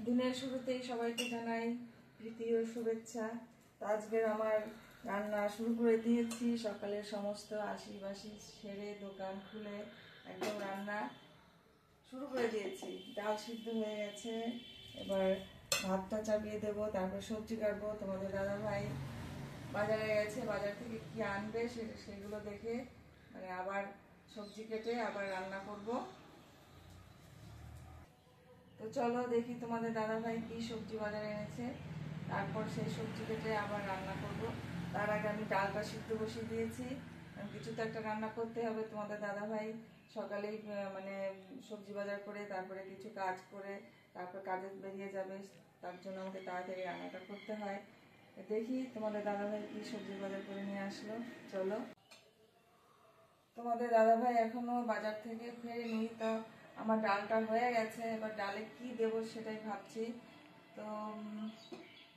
দিনের শুরুতেই সবাইকে জানাই প্রীতি ও শুভেচ্ছা। তো আজকের আমার রান্না শুরু করে দিয়েছি। সকালের সমস্ত আশি সেরে দোকান খুলে একদম রান্না শুরু করে দিয়েছি। ডাল সিদ্ধ হয়ে গেছে, এবার ভাতটা চাপিয়ে দেবো, তারপর সবজি কাটবো। তোমাদের দাদা ভাই বাজারে গেছে, বাজার থেকে কি আনবে সেগুলো দেখে মানে আবার সবজি কেটে আবার রান্না করব। তো চলো দেখি তোমাদের দাদা ভাই কি সবজি বাজারে এনেছে, তারপর সেই সবজি কেটে আবার রান্না করব। তার আগে আমি ডালটা সিদ্ধ বসিয়ে দিয়েছি, কিছু তো একটা রান্না করতে হবে। তোমাদের দাদা ভাই সকালেই মানে সবজি বাজার করে তারপরে কিছু কাজ করে তারপর কাজে বেরিয়ে যাবে, তার জন্য আমাকে তাড়াতাড়ি রান্নাটা করতে হয়। দেখি তোমাদের দাদা ভাই কি সবজি বাজার করে নিয়ে আসলো। চলো, তোমাদের দাদা ভাই এখনো বাজার থেকে ফেরেনি। তো আমার ডালটা হয়ে গেছে, এবার ডালে কি দেব সেটাই ভাবছি। তো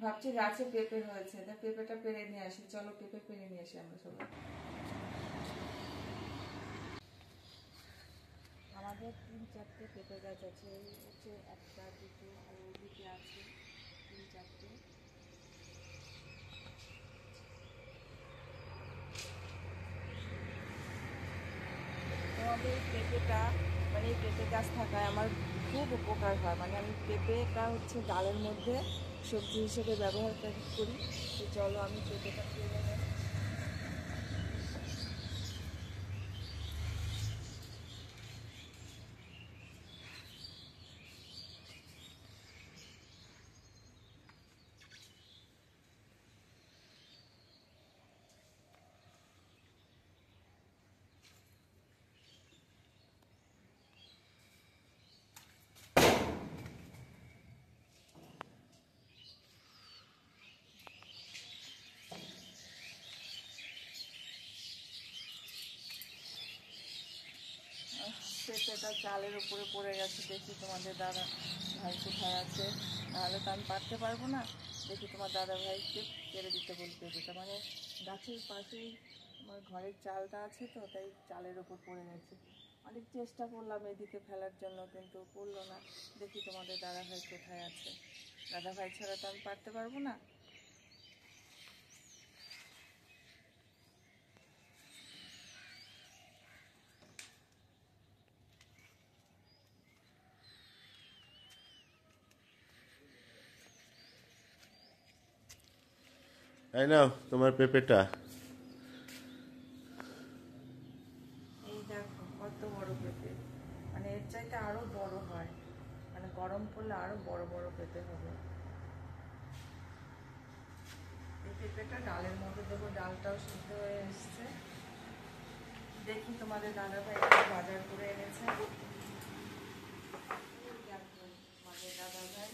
ভাবছি গাছে পেঁপে হয়েছে, তা পেঁপেটা পেরে নিয়ে আসি। চলো পেঁপে পেরে নিয়ে আসি আমরা সবাই। আমাদের 3-4টে পেঁপে গাছ আছে, হচ্ছে 1টা 2টো আর ওদিকে আছে 3-4টে। আমাদের পেঁপেটা মানে এই পেঁপে গাছ থাকায় আমার খুব উপকার হয়। মানে আমি পেঁপেটা হচ্ছে ডালের মধ্যে সবজি হিসেবে ব্যবহার করি। তো চলো আমি পেঁপেটা পেরে নেব। পেঁপেটা চালের উপরে পড়ে গেছে, দেখি তোমাদের দাদা ভাই কোথায় আছে, নাহলে তো আমি পারতে পারবো না। দেখি তোমার দাদা ভাইকে পেরে দিতে বলি পেঁপেটা। মানে গাছের পাশেই আমার ঘরের চালটা আছে, তো তাই চালের উপর পড়ে গেছে। অনেক চেষ্টা করলাম এদিকে ফেলার জন্য, কিন্তু পড়লো না। দেখি তোমাদের দাদা ভাই কোথায় আছে, দাদা ভাই ছাড়া তো আমি পারতে পারবো না। এই নাও তোমার পেঁপেটা। এই দেখো কত বড় পেঁপে, মানে এর চাইতে আরো বড় হয়, মানে গরম পড়লে আরো বড় বড় পেঁপে হবে। এই পেঁপেটা ডালের মধ্যে দেবো, ডালটাও সিদ্ধ হয়ে এসছে। দেখি তোমাদের দাদা ভাই বাজার করে এনেছে। তোমাদের দাদা ভাই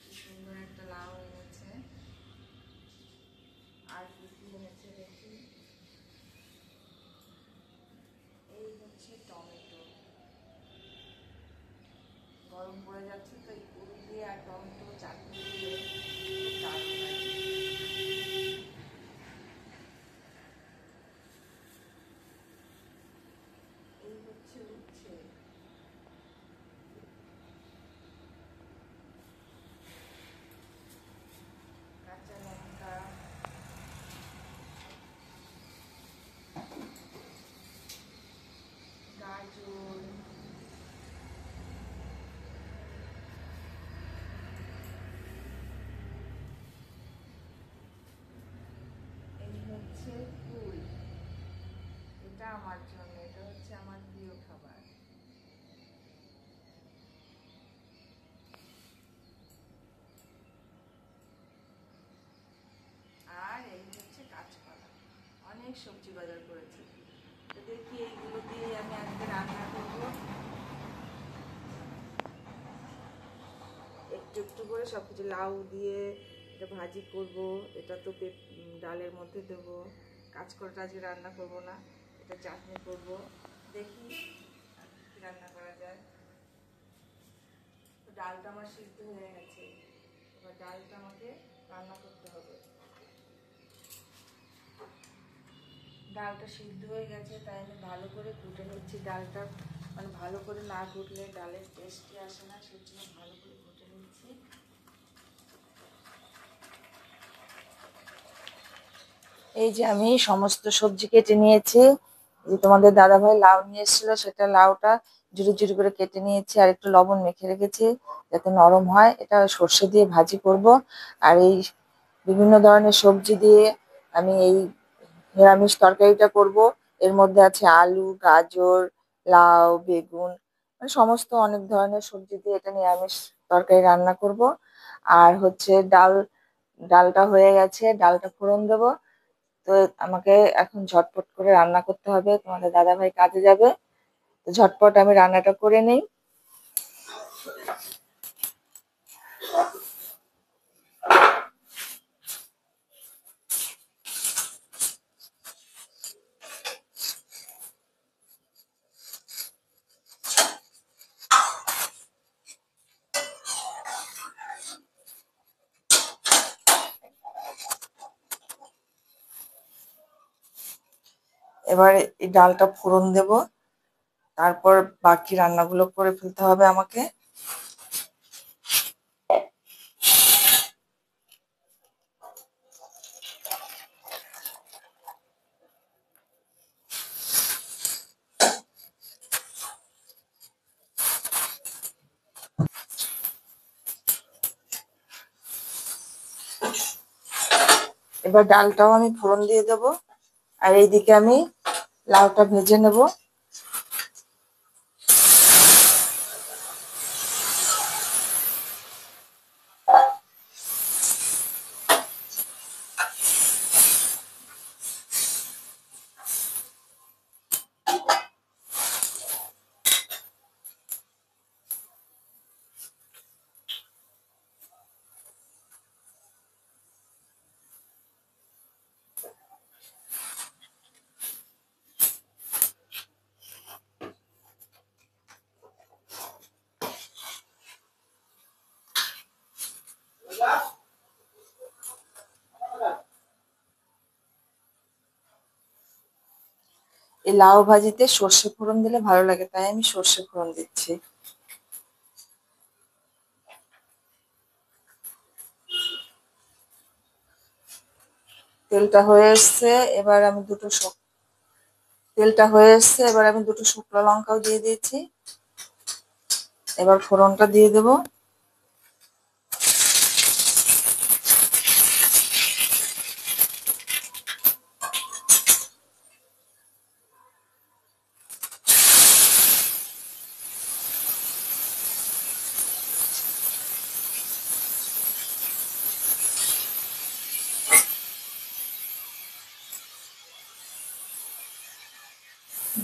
কি সুন্দর একটা লাউ এনেছে, আর কি কি এনেছে দেখি। এই হচ্ছে টমেটো, গরম পড়ে যাচ্ছে তো এই পুরি দিয়ে আর টমেটো চাটনি দিয়ে দারুণ লাগে। এই হচ্ছে উচ্ছে, কাঁচা লঙ্কা, গাজর, এই হচ্ছে ফুল। এটা আমার জন্য, এটা হচ্ছে আমার প্রিয় খাবার। আর এই হচ্ছে কাঁচকলা। অনেক সবজি বাজার করেছি। তো দেখি এইগুলো দিয়ে আমি আজকে রান্না করবো। একটু একটু করে সব কিছু, লাউ দিয়ে এটা ভাজি করব, এটা তো ডালের মধ্যে দেবো। কাঁচকলাটা আজকে রান্না করব না, এটা চাটনি করব। দেখি কি রান্না করা যায়। তো ডালটা আমার সিদ্ধ হয়ে গেছে, এবার ডালটা আমাকে রান্না করতে হবে। ডালটা সিদ্ধ হয়ে গেছে, তাই আমি ভালো করে কুটে নিচ্ছি ডালটা। মানে ভালো করে না কুটলে ডালের টেস্টই আসে না, সেই জন্য ভালো করে কুটে নিচ্ছি। এই যে আমি সমস্ত সবজি কেটে নিয়েছি। এই যে তোমাদের দাদাভাই লাউ নিয়ে এসেছিল, সেটা লাউটা ঝুড়ি ঝুড়ি করে কেটে নিয়েছি আর একটু লবণ মেখে রেখেছি যাতে নরম হয়। এটা সর্ষে দিয়ে ভাজি করব। আর এই বিভিন্ন ধরনের সবজি দিয়ে আমি এই নিরামিষ তরকারিটা করব। এর মধ্যে আছে আলু, গাজর, লাউ, বেগুন, মানে সমস্ত অনেক ধরনের সবজি দিয়ে এটা নিরামিষ তরকারি রান্না করব। আর হচ্ছে ডালটা হয়ে গেছে, ডালটা ফোড়ন দেবো। তো আমাকে এখন ঝটপট করে রান্না করতে হবে, তোমাদের দাদাভাই কাজে যাবে। তো ঝটপট আমি রান্নাটা করে নেই। এবার এই ডালটা ফোড়ন দেব, তারপর বাকি রান্নাগুলো করে ফেলতে হবে আমাকে। এবার ডালটাও আমি ফোড়ন দিয়ে দেব, আর এইদিকে আমি লাউটা ভেজে নেব। এই লাউ ভাজিতে সর্ষে ফোড়ন দিলে ভালো লাগে, তাই আমি সর্ষে ফোড়ন দিচ্ছি। তেলটা হয়ে এসছে, এবার আমি তেলটা হয়ে এসছে, এবার আমি দুটো শুকনো লঙ্কাও দিয়ে দিয়েছি। এবার ফোড়নটা দিয়ে দেব।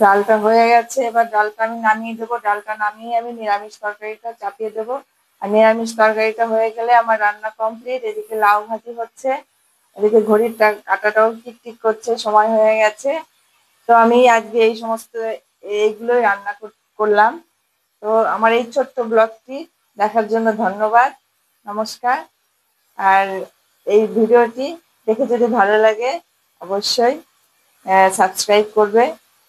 ডালটা হয়ে গেছে, এবার ডালটা আমি নামিয়ে দেবো। ডালটা নামিয়ে আমি নিরামিষ তরকারিটা চাপিয়ে দেবো। আর নিরামিষ তরকারিটা হয়ে গেলে আমার রান্না কমপ্লিট। এদিকে লাউ ভাজি হচ্ছে, এদিকে ঘড়ির কাঁটাটাও টিক টিক করছে, সময় হয়ে গেছে। তো আমি আজকে এই সমস্ত এইগুলোই রান্না করলাম। তো আমার এই ছোট্ট ব্লগটি দেখার জন্য ধন্যবাদ, নমস্কার। আর এই ভিডিওটি দেখে যদি ভালো লাগে অবশ্যই সাবস্ক্রাইব করবে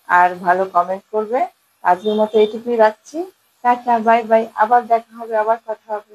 আর ভালো কমেন্ট করবে। আজকের মতো এইটুকুই রাখছি। টাটা, বাই বাই, আবার দেখা হবে, আবার কথা হবে।